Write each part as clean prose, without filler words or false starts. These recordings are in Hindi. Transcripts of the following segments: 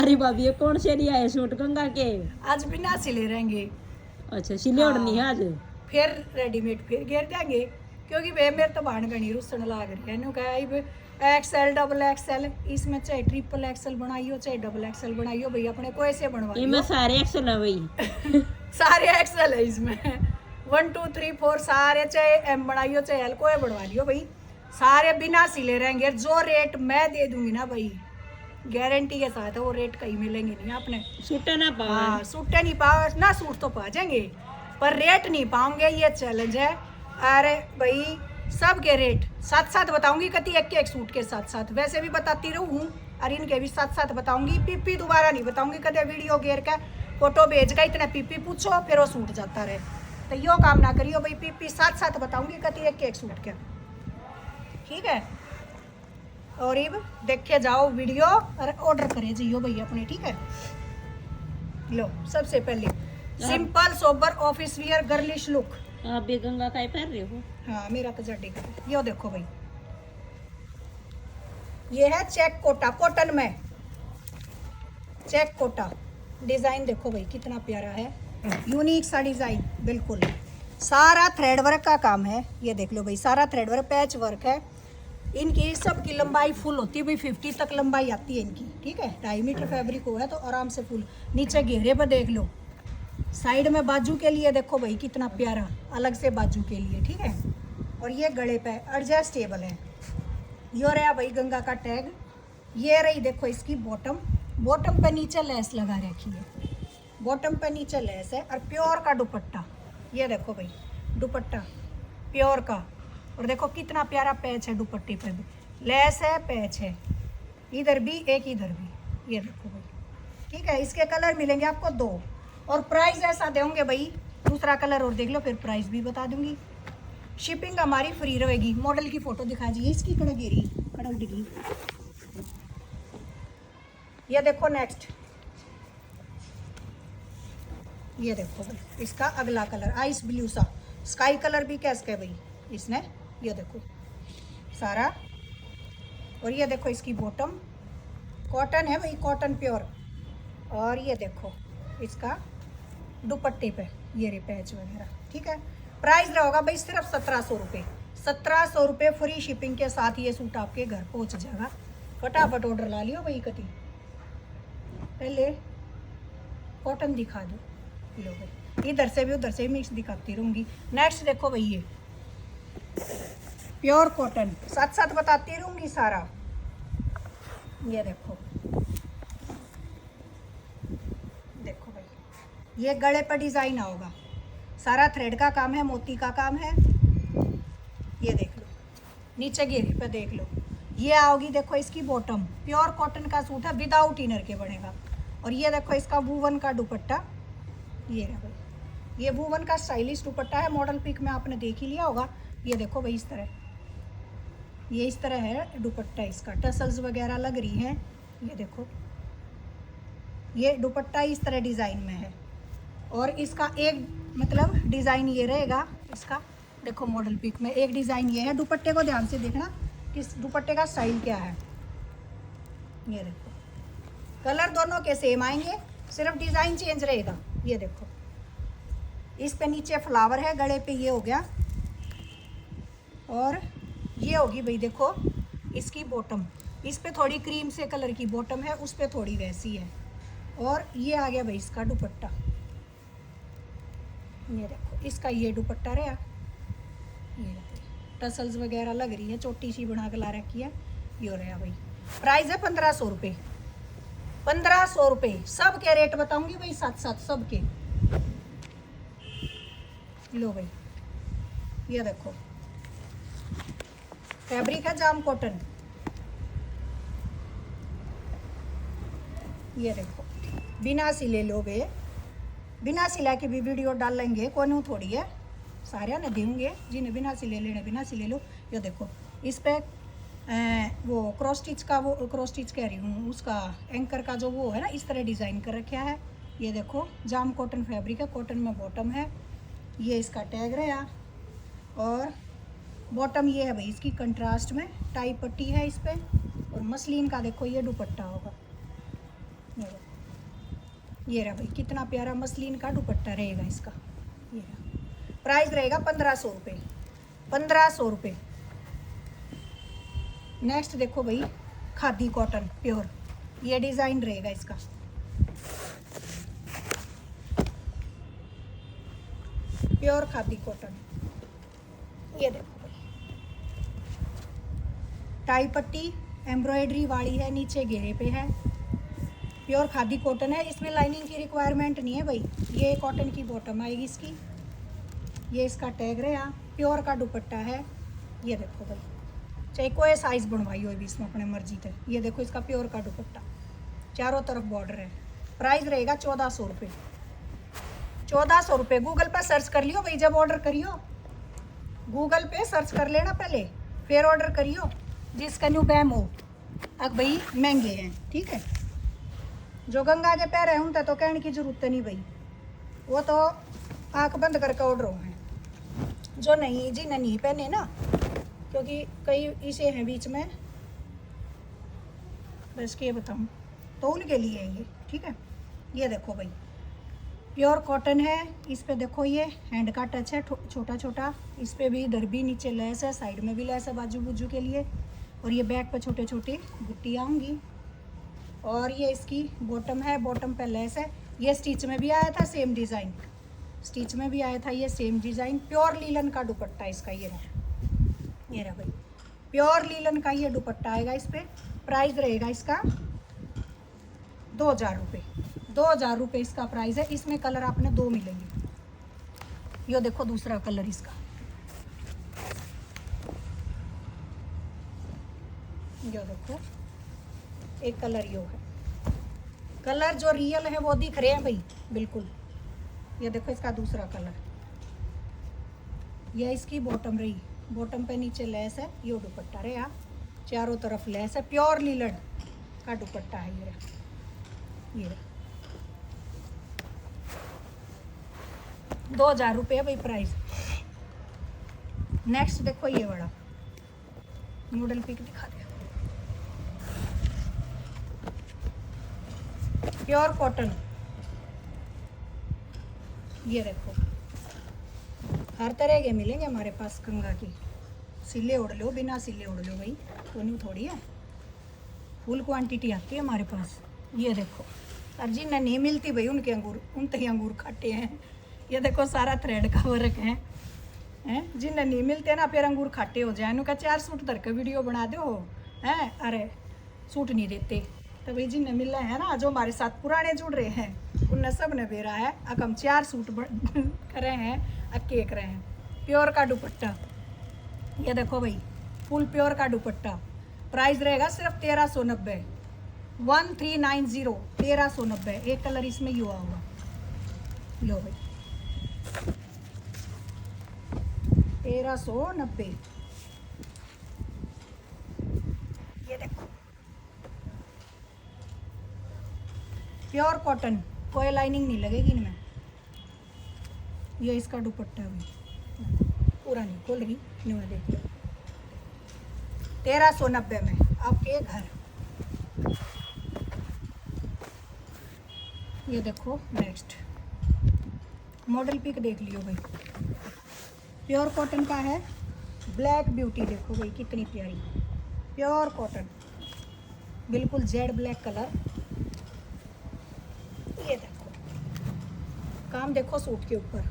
अरे भाभी ये कौन से लिया है सूट गंगा के? आज बिना सिले रहेंगे। अच्छा सिले ओढ़नी है आज? फिर रेडीमेड फिर घेर देंगे, क्योंकि वे मेरे तो बाण गणी रुसन लाग रही है। नु कहा एक्सएल डबल एक्सएल, इसमें चाहे ट्रिपल एक्सएल बनाइयो चाहे डबल एक्सएल बनाइयो भाई, अपने को ऐसे बनवाइयो। इनमें सारे एक्सल है भाई। सारे एक्सएल है इसमें, 1 2 3 4 सारे, चाहे एम बनाइयो चाहे एल, कोई बनवा लियो भाई, सारे बिना सिले रहेंगे। जो रेट मैं दे दूंगी ना भाई, गारंटी के साथ है, वो रेट कहीं मिलेंगे नहीं आपने। सूटा ना पाओ। हाँ सूटे नहीं पाओ ना, सूट तो पा जाएंगे पर रेट नहीं पाओगे, ये चैलेंज है। अरे भाई सबके रेट साथ साथ बताऊंगी, कति एक सूट के साथ साथ वैसे भी बताती रहूँ, और इनके भी साथ साथ बताऊंगी। पीपी दोबारा नहीं बताऊंगी, कदे वीडियो घेर का फोटो भेज का इतना पीपी पूछो फिर वो सूट जाता रहे, तो यो काम ना करियो भाई। पीपी साथ साथ बताऊंगी, कति एक सूट के, ठीक है। और अब देखे जाओ वीडियो और ऑर्डर करे जाइयो भाई अपने, ठीक है। लो सबसे पहले simple sober office wear girlish look. आप भी गंगा का ही पहन रहे हो? हाँ मेरा तो जड्डी का। यो देखो भाई, ये है चेक कोटा, कॉटन में चेक कोटा। डिजाइन देखो भाई कितना प्यारा है, यूनिक सा डिजाइन, बिल्कुल सारा थ्रेड वर्क का काम है। ये देख लो भाई, सारा थ्रेड वर्क, पैच वर्क है। इनकी सबकी लंबाई फुल होती है भाई, 50 तक लंबाई आती है इनकी, ठीक है। 2.5 मीटर फैब्रिक हुआ है तो आराम से फुल। नीचे घेरे पर देख लो, साइड में बाजू के लिए देखो भाई कितना प्यारा, अलग से बाजू के लिए, ठीक है। और ये गले पे एडजस्टेबल है। यो रहा भाई गंगा का टैग। ये रही देखो इसकी बॉटम, बॉटम पे नीचे लेस लगा रखी है, बॉटम पे नीचे लेस है। और प्योर का दुपट्टा, ये देखो भाई दुपट्टा प्योर का। और देखो कितना प्यारा पैच है, दुपट्टे पे भी लेस है, पैच है, इधर भी एक इधर भी, ये देखो भाई, ठीक है। इसके कलर मिलेंगे आपको 2, और प्राइस ऐसा देंगे भाई, दूसरा कलर और देख लो फिर प्राइस भी बता दूंगी। शिपिंग हमारी फ्री रहेगी। मॉडल की फोटो दिखा दीजिए, इसकी कड़क गिरी, कड़क डिग्री। ये देखो नेक्स्ट, ये देखो भाई इसका अगला कलर आइस ब्लू सा, स्काई कलर भी कैसे है भाई इसने, ये देखो सारा। और ये देखो इसकी बॉटम, कॉटन है भाई, कॉटन प्योर। और ये देखो इसका दुपट्टे पे ये रे पैच वगैरह, ठीक है। प्राइस रहेगा भाई सिर्फ 1700 रुपये, 1700 रुपये फ्री शिपिंग के साथ ये सूट आपके घर पहुंच जाएगा। फटाफट ऑर्डर ला लियो भाई। कति पहले कॉटन दिखा दो, लो भाई इधर से भी उधर से भी मिक्स दिखाती रहूँगी। नेक्स्ट देखो भाई ये प्योर कॉटन, साथ साथ बताती रहूँगी सारा। ये देखो, देखो भाई ये गले पर डिज़ाइन आओगा, सारा थ्रेड का काम है, मोती का काम है। ये देख लो नीचे घेरे पे देख लो, ये आओगी देखो इसकी बॉटम, प्योर कॉटन का सूट है, विदाउट इनर के बनेगा। और ये देखो इसका वूवन का दुपट्टा, ये है भाई, ये वूवन का स्टाइलिश दुपट्टा है। मॉडल पिक में आपने देख ही लिया होगा। ये देखो भाई इस तरह, ये इस तरह है दुपट्टा, इसका टसल्स वगैरह लग रही हैं। ये देखो ये दुपट्टा इस तरह डिज़ाइन में है। और इसका एक मतलब डिज़ाइन ये रहेगा इसका, देखो मॉडल पिक में एक डिज़ाइन ये है। दुपट्टे को ध्यान से देखना किस दुपट्टे का स्टाइल क्या है। ये देखो कलर दोनों के सेम आएंगे, सिर्फ डिज़ाइन चेंज रहेगा। ये देखो इस पे नीचे फ्लावर है, गले पे ये हो गया। और ये होगी भाई देखो इसकी बॉटम, इस पे थोड़ी क्रीम से कलर की बॉटम है, उस पे थोड़ी वैसी है। और ये आ गया भाई इसका दुपट्टा, ये देखो इसका ये दुपट्टा रहा। ये टसल्स वगैरह लग रही है, चोटी सी बना के ला रखी है। ये रहा भाई, प्राइस है 1500 रुपये, 1500 रुपये। सब के रेट बताऊंगी भाई साथ साथ सबके। लो भाई ये देखो फैब्रिक है जाम कॉटन। ये देखो बिना सिले लोगे, बिना सिला के भी वीडियो डालेंगे, कौन थोड़ी है, सारे ने देंगे जिन्हें बिना सिले लेने बिना सिले लो। ये देखो इस पे वो क्रॉस स्टिच का, वो क्रॉस स्टिच कह रही हूँ, उसका एंकर का जो वो है ना, इस तरह डिज़ाइन कर रखा है। ये देखो जाम कॉटन फैब्रिक है, कॉटन में बॉटम है। ये इसका टैग रहा। और बॉटम ये है भाई इसकी कंट्रास्ट में, टाई पट्टी है इस पर। और मसलिन का देखो ये दुपट्टा होगा, ये रहा भाई, कितना प्यारा मसलिन का दुपट्टा रहेगा इसका। ये रहा, प्राइस रहेगा 1500 रुपये, 1500 रुपये। नेक्स्ट देखो भाई, खादी कॉटन प्योर, ये डिज़ाइन रहेगा इसका। प्योर खादी कॉटन, ये देखो भाई, टाई पट्टी एम्ब्रॉयडरी वाली है, नीचे घेरे पे है। प्योर खादी कॉटन है, इसमें लाइनिंग की रिक्वायरमेंट नहीं है भाई। ये कॉटन की बॉटम आएगी इसकी, ये इसका टैग रहा। प्योर का दुपट्टा है, ये देखो भाई, चाहे कोई साइज बनवाई हो भी इसमें अपने मर्जी से। ये देखो इसका प्योर का दुपट्टा, चारों तरफ बॉर्डर है। प्राइस रहेगा 1400 रुपये, 1400 रुपये। गूगल पर सर्च कर लियो भाई, जब ऑर्डर करियो गूगल पे सर्च कर लेना पहले, फिर ऑर्डर करियो। जिसका न्यू बैम हो, अब भाई महंगे हैं, ठीक है। जो गंगा के पैर है उनका तो कहने की जरूरत नहीं भाई, वो तो आंख बंद करके ऑर्डर हो हैं। जो नहीं जी नहीं पहने ना, क्योंकि कई इसे हैं बीच में, बस के बताऊँ तो उनके लिए है ये, ठीक है। ये देखो भाई, प्योर कॉटन है। इस पे देखो ये हैंड का टच है छोटा छोटा, इस पे भी इधर भी नीचे लेस है, साइड में भी लेस है बाजू बुजू के लिए। और ये बैक पे छोटे छोटे बुट्टी आऊँगी। और ये इसकी बॉटम है, बॉटम पे लेस है। ये स्टिच में भी आया था सेम डिज़ाइन, स्टिच में भी आया था ये सेम डिज़ाइन। प्योर लीलन का दुपट्टा इसका, ये रहा भाई, प्योर लीलन का ये दुपट्टा आएगा इस पर। प्राइस रहेगा इसका 2000 रुपये, 2000 रुपये इसका प्राइस है। इसमें कलर आपने 2 मिलेंगे। ये देखो दूसरा कलर इसका, ये देखो एक कलर यो है। कलर जो रियल है वो दिख रहे हैं भाई बिल्कुल। ये देखो इसका दूसरा कलर, ये इसकी बॉटम रही, बॉटम पे नीचे लेस है। ये दुपट्टा रहा, चारों तरफ लेस है। प्योर लीलन का दुपट्टा है ये 2000 रुपये भाई प्राइस। नेक्स्ट देखो ये बड़ा मॉडल पिक दिखा दे, प्योर कॉटन। ये देखो हर तरह के मिलेंगे हमारे पास कंगा की। सिले उड़ लो, बिना सिले उड़ लो भाई, तो नहीं थोड़ी है, फुल क्वांटिटी आती है हमारे पास। ये देखो, और जिन्हें नहीं मिलती भाई उनके अंगूर, उनके अंगूर खाटे हैं। ये देखो सारा थ्रेड का वर्क है, जिन्हें नहीं मिलते ना फिर अंगूर खाटे हो जाए। उनका 4 सूट धर के वीडियो बना दो हैं, अरे सूट नहीं देते। तो भाई जिन्हें मिल रहे हैं ना, जो हमारे साथ पुराने जुड़ रहे हैं, उनने सब ने बेरा है। अब हम 4 सूट कर रहे हैं, अब केक रहे हैं। प्योर का दुपट्टा, ये देखो भाई फुल प्योर का दुपट्टा। प्राइस रहेगा सिर्फ 1390, 1390, 1390। एक कलर इसमें युवा होगा, लो भाई 1390। ये देखो प्योर कॉटन, कोई लाइनिंग नहीं लगेगी इनमें। ये इसका दुपट्टा भी पूरा नहीं खोल रही, नहीं देख लो। 1390 में आपके घर। ये देखो नेक्स्ट मॉडल पिक देख लियो भाई, प्योर कॉटन का है। ब्लैक ब्यूटी देखो भाई कितनी प्यारी, प्योर कॉटन, बिल्कुल जेड ब्लैक कलर। ये देखो काम देखो सूट के ऊपर,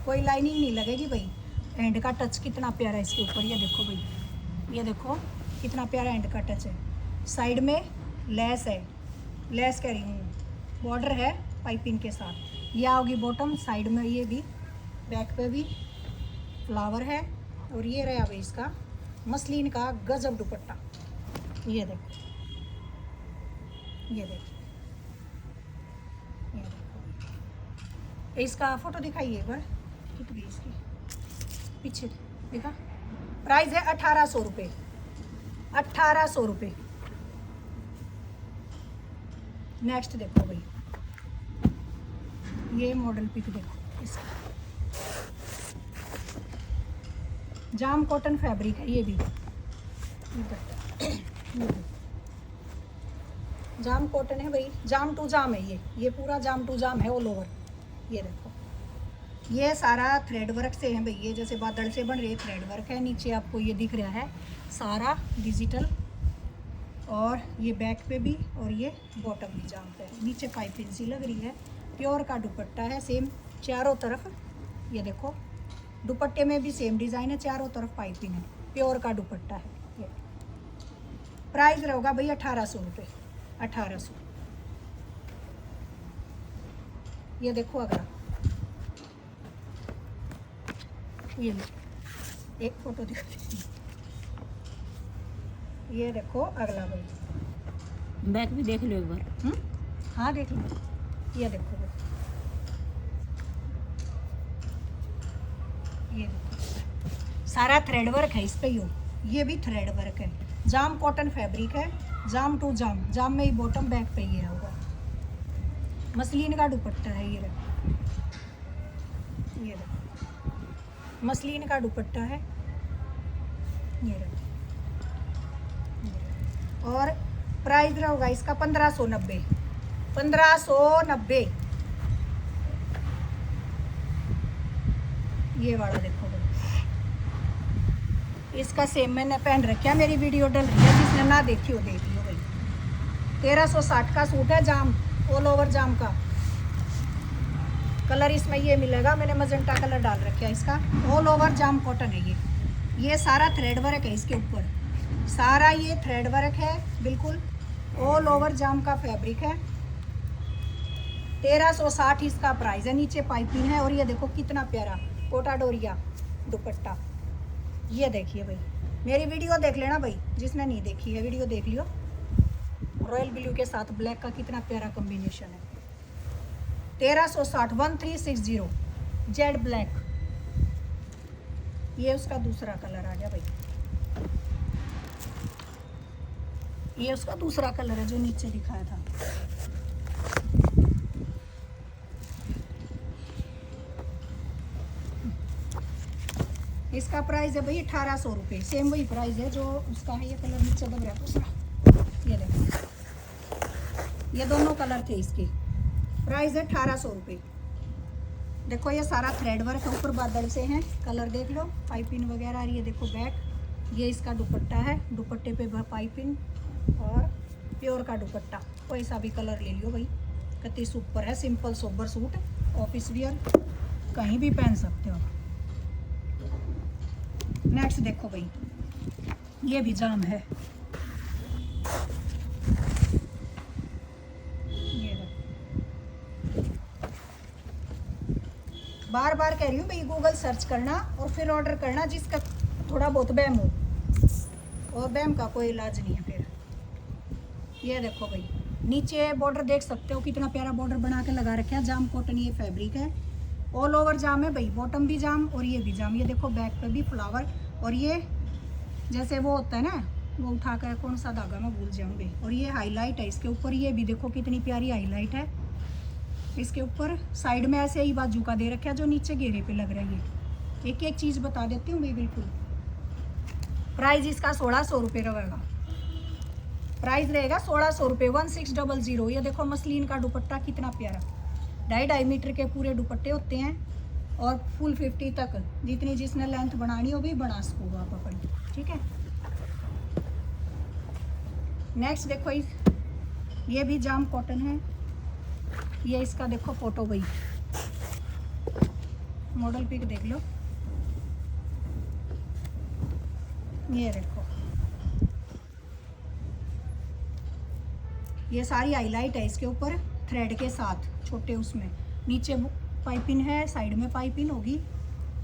कोई लाइनिंग नहीं लगेगी भाई। हैंड का टच कितना प्यारा है इसके ऊपर, ये देखो भाई, ये देखो कितना प्यारा हैंड का टच है। साइड में लेस है, लेस कह रही हूँ, बॉर्डर है पाइपिंग के साथ। ये आओगी बॉटम, साइड में ये भी, बैक पे भी फ्लावर है। और ये रहा भाई इसका मसलिन का गजब दुपट्टा। ये देखो, ये देखो, ये देखो। इसका फोटो दिखाइए एक बार, कितनी इसकी पीछे देखा। प्राइस है 1800 रुपये, 1800 रुपये। नेक्स्ट देखो भाई, ये मॉडल पिक देखो इसका, जाम कॉटन फैब्रिक है ये भी। जाम कॉटन है भाई, जाम टू जाम है ये पूरा जाम टू जाम है ऑल ओवर। ये देखो ये सारा थ्रेड वर्क से है भाई, ये जैसे बादल से बन रहे थ्रेड वर्क है। नीचे आपको ये दिख रहा है सारा डिजिटल, और ये बैक पे भी और ये बॉटम भी जाम पे है। नीचे पाइपिंग सी लग रही है, प्योर का दुपट्टा है सेम चारों तरफ। ये देखो दुपट्टे में भी सेम डिज़ाइन है, चारों तरफ पाइपिंग है, प्योर का दुपट्टा है ये। प्राइस रहेगा भाई 1800 रुपये, 1800। ये देखो अगला, ये लो एक फोटो दिखाती हूँ। ये देखो अगला भाई, बैक भी देख लो एक बार। हाँ देख लो, ये देखो भाई, ये देखो सारा थ्रेड वर्क है इस पे। ये भी थ्रेड वर्क है, जाम कॉटन फैब्रिक है, जाम टू जाम, जाम में ही बॉटम बैक पे ये होगा। मसलिन का दुपट्टा है ये देखो मसलिन का दुपट्टा है ये देखो। और प्राइस रहेगा इसका 1590, 1590। ये वाला देखो भाई, इसका सेम मैंने पहन रखा, मेरी वीडियो डल रही है, जिसने ना देखी हो देख लियो भाई। 1360 का सूट है, जाम ऑल ओवर जाम का। कलर इसमें ये मिलेगा, मैंने मजेंटा कलर डाल रखा है इसका। ऑल ओवर जाम कॉटन है ये सारा थ्रेड वर्क है इसके ऊपर, सारा ये थ्रेड वर्क है बिल्कुल, ऑल ओवर जाम का फैब्रिक है। 1360 इसका प्राइस है। नीचे पाइपिंग है, और ये देखो कितना प्यारा कोटा डोरिया दुपट्टा। ये देखिए भाई, मेरी वीडियो देख लेना भाई, जिसने नहीं देखी है वीडियो देख लियो। रॉयल ब्लू के साथ ब्लैक का कितना प्यारा कॉम्बिनेशन है। 1360, 1360 जेड ब्लैक। ये उसका दूसरा कलर आ गया भाई, ये उसका दूसरा कलर है जो नीचे दिखाया था। इसका प्राइस है भाई 1800 रुपये, सेम वही प्राइस है जो उसका है। ये कलर नीचे लग रहा है दूसरा, ये देखो ये दोनों कलर थे इसके। प्राइस है 1800 रुपये। देखो ये सारा थ्रेड वर्क ऊपर बादल से हैं, कलर देख लो, पाइपिंग वगैरह। ये देखो बैक, ये इसका दुपट्टा है, दुपट्टे पे पाइपिंग और प्योर का दुपट्टा। कोई सा भी कलर ले लियो भाई, कति सुपर है, simple sober suit, office wear कहीं भी पहन सकते हो। नेक्स्ट देखो भाई, ये भी जाम है, ये देखो। बार बार कह रही हूँ भाई, गूगल सर्च करना और फिर ऑर्डर करना, जिसका थोड़ा बहुत बैम हो, और बैम का कोई इलाज नहीं है फिर। ये देखो भाई, नीचे बॉर्डर देख सकते हो, कितना प्यारा बॉर्डर बना के लगा रखे हैं। जाम कॉटन ये फैब्रिक है, ऑल ओवर जाम है भाई, बॉटम भी जाम और ये भी जाम। ये देखो बैक पे भी फ्लावर, और ये जैसे वो होता है ना, वो उठा कर कौन सा धागा मैं भूल जाऊंगी। और ये हाईलाइट है इसके ऊपर, ये भी देखो कितनी प्यारी हाईलाइट है इसके ऊपर। साइड में ऐसे ही बाजू का दे रखा है जो नीचे घेरे पे लग रहा है। एक एक चीज़ बता देती हूँ मैं बिल्कुल। प्राइस इसका 1600 रुपये रहेगा, प्राइस रहेगा 1600 रुपये, 1600। ये देखो मसलिन का दुपट्टा कितना प्यारा, 2.5 मीटर के पूरे दुपट्टे होते हैं, और फुल 50 तक जितनी जिसने लेंथ बनानी हो भी बना सको आप अपनी, ठीक है। नेक्स्ट देखो ये भी जाम कॉटन है। ये इसका देखो फोटो भाई, मॉडल पिक देख लो। ये देखो, ये सारी हाईलाइट है इसके ऊपर थ्रेड के साथ छोटे, उसमें नीचे पाइपिंग है, साइड में पाइपिंग होगी।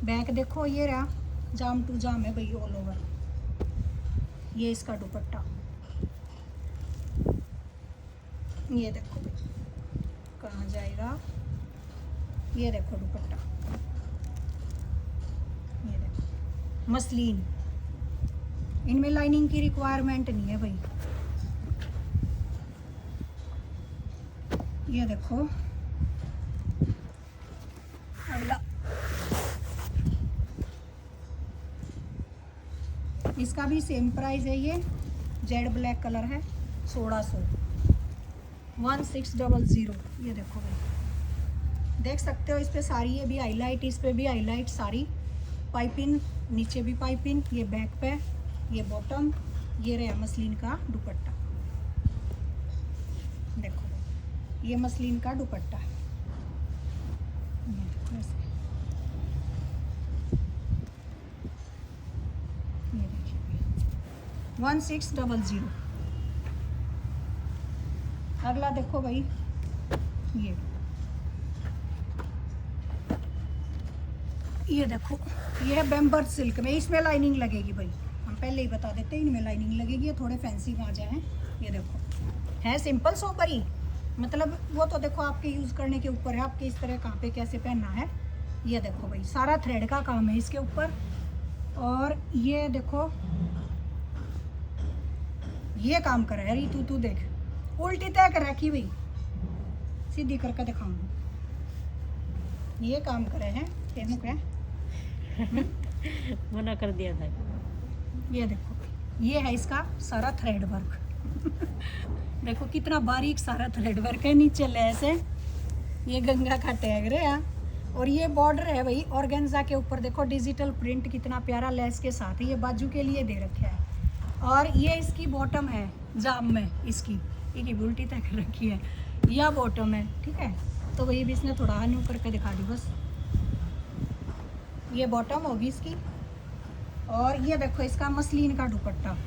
बैक देखो ये रहा, जाम टू जाम है भाई ऑल ओवर। ये इसका दुपट्टा, ये देखो भाई कहाँ जाएगा, ये देखो दुपट्टा, ये देखो मसलिन, इनमें लाइनिंग की रिक्वायरमेंट नहीं है भाई। ये देखो अगला, इसका भी सेम प्राइस है। ये जेड ब्लैक कलर है, 1600। 1600। ये देखो भाई, देख सकते हो इस पे सारी ये भी हाईलाइट, इस पे भी हाईलाइट सारी पाइपिंग, नीचे भी पाइपिंग, ये बैक पे, ये बॉटम, ये रहा मसलिन का दुपट्टा। देखो ये मसलिन का दुपट्टा है, ये देखिए 1600। अगला देखो भाई, ये देखो, ये है बेम्बर सिल्क में, इसमें लाइनिंग लगेगी भाई, हम पहले ही बता देते हैं इनमें लाइनिंग लगेगी, ये थोड़े फैंसी में आ जाए। ये देखो है सिंपल सोबर ही, मतलब वो तो देखो आपके यूज़ करने के ऊपर है, आपके इस तरह कहाँ पे कैसे पहनना है। ये देखो भाई सारा थ्रेड का काम है इसके ऊपर, और ये देखो ये काम कर रहा है तू देख, उल्टी तय कर रखी भाई, सीधी करके दिखाऊंगी, ये काम कर रहे हैं तेनू क्या मना कर दिया था। ये देखो ये है इसका सारा थ्रेड वर्क देखो कितना बारीक सारा थ्रेड वर्क है, नीचे लेस है, ये गंगा का टैग रहा, और ये बॉर्डर है भाई ऑर्गेन्जा के ऊपर, देखो डिजिटल प्रिंट कितना प्यारा लेस के साथ, ये बाजू के लिए दे रखा है, और ये इसकी बॉटम है जाम में, इसकी एक उल्टी तक रखी है, यह बॉटम है, ठीक है। तो वही भी इसने थोड़ा न्यू करके दिखा दी बस, ये बॉटम होगी इसकी, और ये देखो इसका मसलिन का दुपट्टा,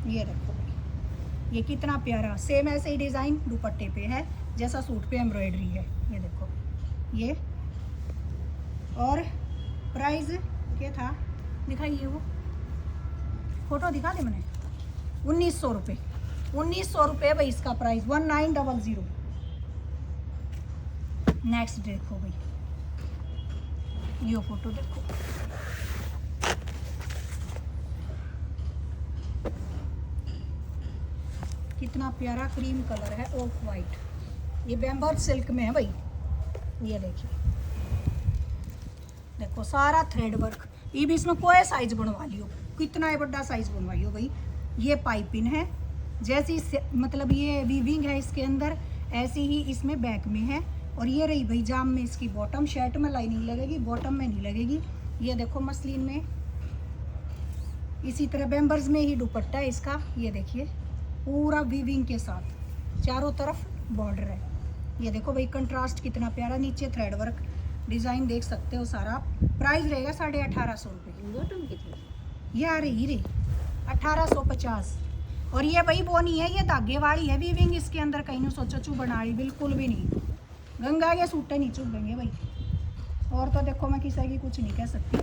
ये देखो ये कितना प्यारा, सेम ऐसे ही डिज़ाइन दुपट्टे पे है जैसा सूट पे एम्ब्रॉयडरी है। ये देखो ये, और प्राइस क्या था दिखाइए, वो फोटो दिखा दे मैंने, 1900 रुपये, 1900 रुपये भाई इसका प्राइस, 1900। नेक्स्ट देखो भाई, ये फोटो देखो, कितना प्यारा क्रीम कलर है, ऑफ वाइट, ये बेम्बर सिल्क में है भाई। ये देखिए देखो सारा थ्रेड वर्क, ये भी इसमें कोई साइज बनवा लियो, कितना बड़ा साइज बनवाइयो भाई। ये पाइपिंग है, जैसी मतलब ये वीविंग है इसके अंदर, ऐसी ही इसमें बैक में है, और ये रही भाई जाम में इसकी बॉटम, शर्ट में लाइनिंग लगेगी, बॉटम में नहीं लगेगी। ये देखो मसलिन में, इसी तरह बेम्बर्स में ही दुपट्टा है इसका, ये देखिए पूरा वीविंग के साथ, चारों तरफ बॉर्डर है। ये देखो भाई कंट्रास्ट कितना प्यारा, नीचे थ्रेड वर्क डिज़ाइन देख सकते हो सारा। प्राइस रहेगा 1850 रुपये। बॉटम कितनी? ये आ रही 1850, और ये भाई वो नहीं है, ये धागे वाली है वीविंग इसके अंदर, कहीं नहीं सोचो चू बना रही, बिल्कुल भी नहीं, गंगा के सूटे नहीं चुभेंगे भाई। और तो देखो मैं किसी की कुछ नहीं कह सकती।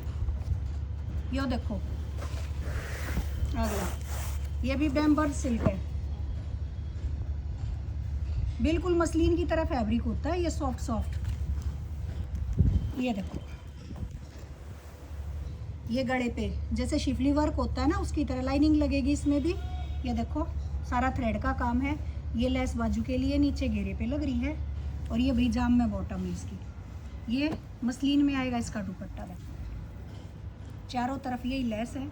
यो देखो अगला, ये भी बेम्बर सिल्क है, बिल्कुल मसलिन की तरह फैब्रिक होता है, ये सॉफ्ट सॉफ्ट। ये देखो ये गले पे जैसे शिफली वर्क होता है ना, उसकी तरह लाइनिंग लगेगी इसमें भी। ये देखो सारा थ्रेड का काम है, ये लेस बाजू के लिए नीचे घेरे पे लग रही है, और ये भी जाम में बॉटम है इसकी। ये मसलिन में आएगा इसका दुपट्टा, देखो चारों तरफ यही लेस है,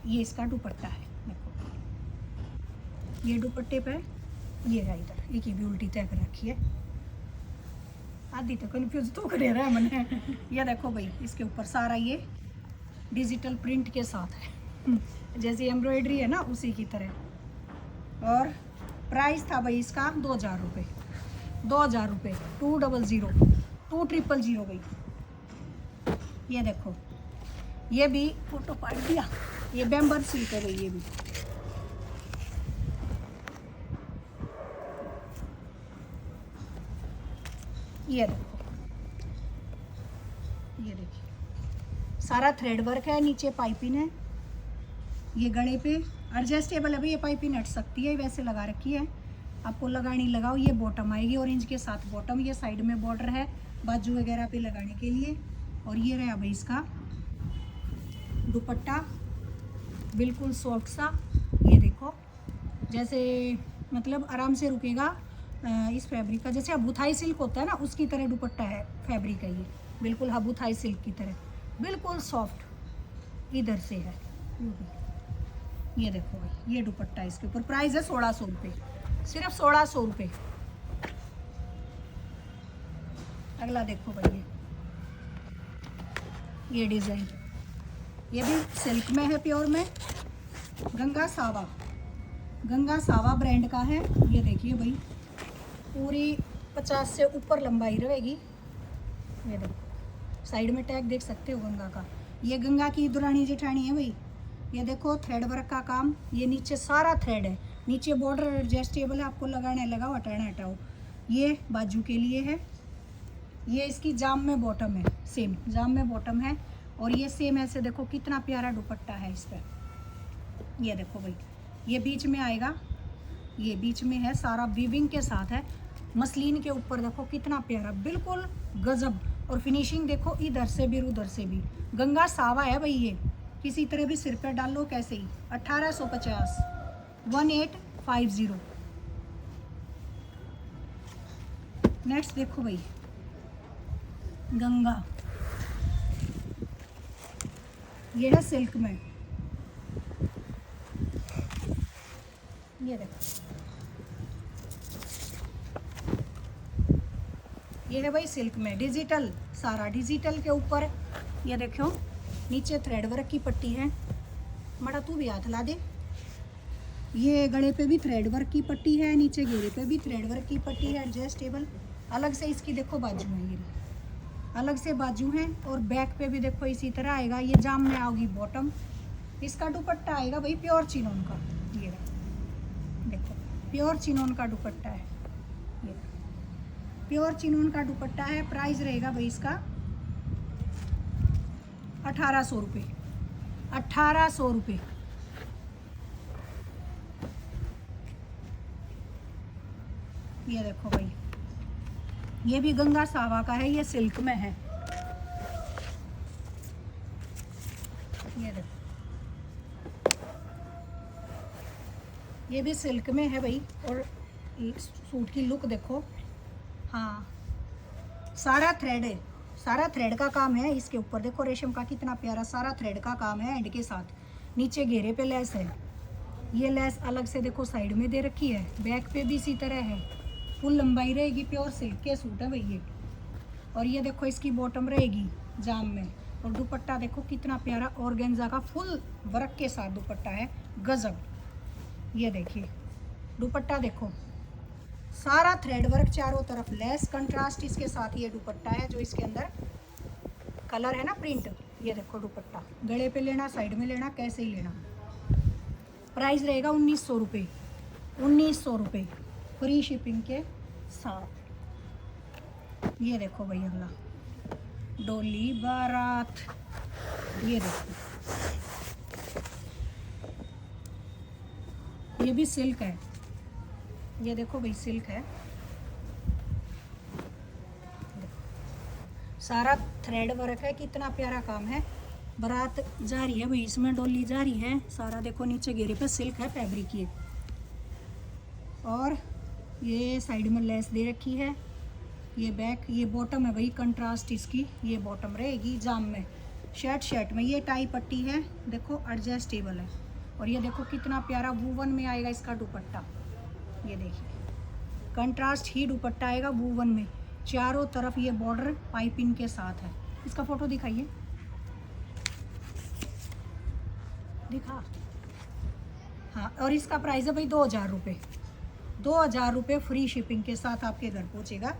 ये इसका दुपट्टा है। देखो ये दुपट्टे पे ये है इधर, एक ही भी उल्टी तय कर रखी है, आधी तो कंफ्यूज तो कर रहा है मैंने। ये देखो भाई इसके ऊपर सारा ये डिजिटल प्रिंट के साथ है, जैसी एम्ब्रॉयडरी है ना उसी की तरह। और प्राइस था भाई इसका 2000 रुपये, 2000 रुपये, 2000 भाई। ये देखो ये भी फोटो पाट दिया, ये बेम्बर सिल्क है भाई, ये भी ये देखो, ये देखिए सारा थ्रेड वर्क है, नीचे पाइपिंग है, ये गले पे एडजस्टेबल है भाई, ये पाइपिंग हट सकती है, वैसे लगा रखी है, आपको लगानी लगाओ। ये बॉटम आएगी ऑरेंज के साथ बॉटम, ये साइड में बॉर्डर है बाजू वगैरह पे लगाने के लिए। और ये रहा भाई इसका दुपट्टा, बिल्कुल सॉफ्ट सा, ये देखो जैसे मतलब आराम से रुकेगा इस फैब्रिक का, जैसे हबूथाई सिल्क होता है ना उसकी तरह दुपट्टा है, फैब्रिक है ये बिल्कुल हबूथाई सिल्क की तरह, बिल्कुल सॉफ्ट इधर से है। ये देखो भाई, ये दुपट्टा इसके ऊपर, प्राइस है 1600 रुपये, सिर्फ 1600 रुपये। अगला देखो भाई, ये डिज़ाइन, ये भी सिल्क में है, प्योर में, गंगा सावा, गंगा सावा ब्रांड का है। ये देखिए भाई, पूरी 50 से ऊपर लंबाई रहेगी। ये देखो साइड में टैग देख सकते हो गंगा का। ये गंगा की दुरानी जेठानी है भाई। ये देखो थ्रेड वर्क का काम, ये नीचे सारा थ्रेड है, नीचे बॉर्डर एडजस्टेबल है, आपको लगाने लगाओ, हटाना हटाओ। ये बाजू के लिए है। ये इसकी जाम में बॉटम है, सेम जाम में बॉटम है। और ये सेम ऐसे देखो कितना प्यारा दुपट्टा है इस पर। ये देखो भाई, ये बीच में आएगा, ये बीच में है, सारा वीविंग के साथ है, मसलिन के ऊपर देखो कितना प्यारा, बिल्कुल गजब। और फिनिशिंग देखो, इधर से भी उधर से भी, गंगा सावा है भाई। ये किसी तरह भी सिर पर डाल लो कैसे ही। 1850, 1850। नेक्स्ट देखो भाई, गंगा, ये है सिल्क में। ये देखो, ये है भाई सिल्क में, डिजिटल, सारा डिजिटल के ऊपर। ये देखो नीचे थ्रेड वर्क की पट्टी है, मड़ा तू भी हाथ ला दे। ये गले पे भी थ्रेड वर्क की पट्टी है, नीचे घेरे पे भी थ्रेड वर्क की पट्टी है, एडजस्टेबल। अलग से इसकी देखो बाजू है, ये अलग से बाजू है। और बैक पे भी देखो इसी तरह आएगा। ये जाम में आओगी बॉटम। इसका दुपट्टा आएगा भाई प्योर चिनोन का। ये देखो प्योर चिनोन का दुपट्टा है, ये प्योर चिनोन का दुपट्टा है। प्राइस रहेगा भाई इसका 1800 रुपये, 1800 रुपये। ये देखो भाई, ये भी गंगा सावा का है, ये सिल्क में है। ये देखो, ये भी सिल्क में है भाई। और सूट की लुक देखो, हाँ सारा थ्रेड है, सारा थ्रेड का काम है इसके ऊपर। देखो रेशम का कितना प्यारा सारा थ्रेड का काम है एंड के साथ। नीचे घेरे पे लेस है, ये लेस अलग से देखो साइड में दे रखी है। बैक पे भी इसी तरह है, फुल लंबाई रहेगी, प्योर सिल्क के सूट है भाई ये। और ये देखो इसकी बॉटम रहेगी जाम में। और दुपट्टा देखो कितना प्यारा, ऑर्गेन्जा का फुल वर्क के साथ दुपट्टा है, गजब। ये देखिए दुपट्टा देखो, सारा थ्रेड वर्क, चारों तरफ लेस, कंट्रास्ट इसके साथ ये दुपट्टा है। जो इसके अंदर कलर है ना, प्रिंट, ये देखो दुपट्टा। गले पे लेना, साइड में लेना, कैसे ही लेना। प्राइस रहेगा 1900 रुपये, 1900 रुपये फ्री शिपिंग के साथ। ये देखो भाई अगला, डोली बारात। ये देखो, ये भी सिल्क है। ये देखो भाई सिल्क है, सारा थ्रेड वर्क है, कितना प्यारा काम है। बारात जा रही है भाई, इसमें डोली जा रही है। सारा देखो नीचे घेरे पे सिल्क है, फैब्रिक ये। और ये साइड में लेस दे रखी है। ये बैक, ये बॉटम है भाई, कंट्रास्ट इसकी ये बॉटम रहेगी जाम में। शर्ट में ये टाई पट्टी है, देखो एडजस्टेबल है। और ये देखो कितना प्यारा वूवन में आएगा इसका दुपट्टा। ये देखिए कंट्रास्ट ही दुपट्टा आएगा वूवन में, चारों तरफ ये बॉर्डर पाइपिंग के साथ है। इसका फोटो दिखाइए, दिखा। हाँ, और इसका प्राइस है भाई 2000 रुपये, 2000 रुपये फ्री शिपिंग के साथ आपके घर पहुंचेगा।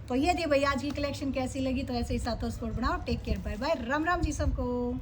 तो ये थी भाई आज की कलेक्शन, कैसी लगी तो ऐसे ही साथ स्पोर्ट बनाओ। Take care, bye bye, Ram Ram ji सबको।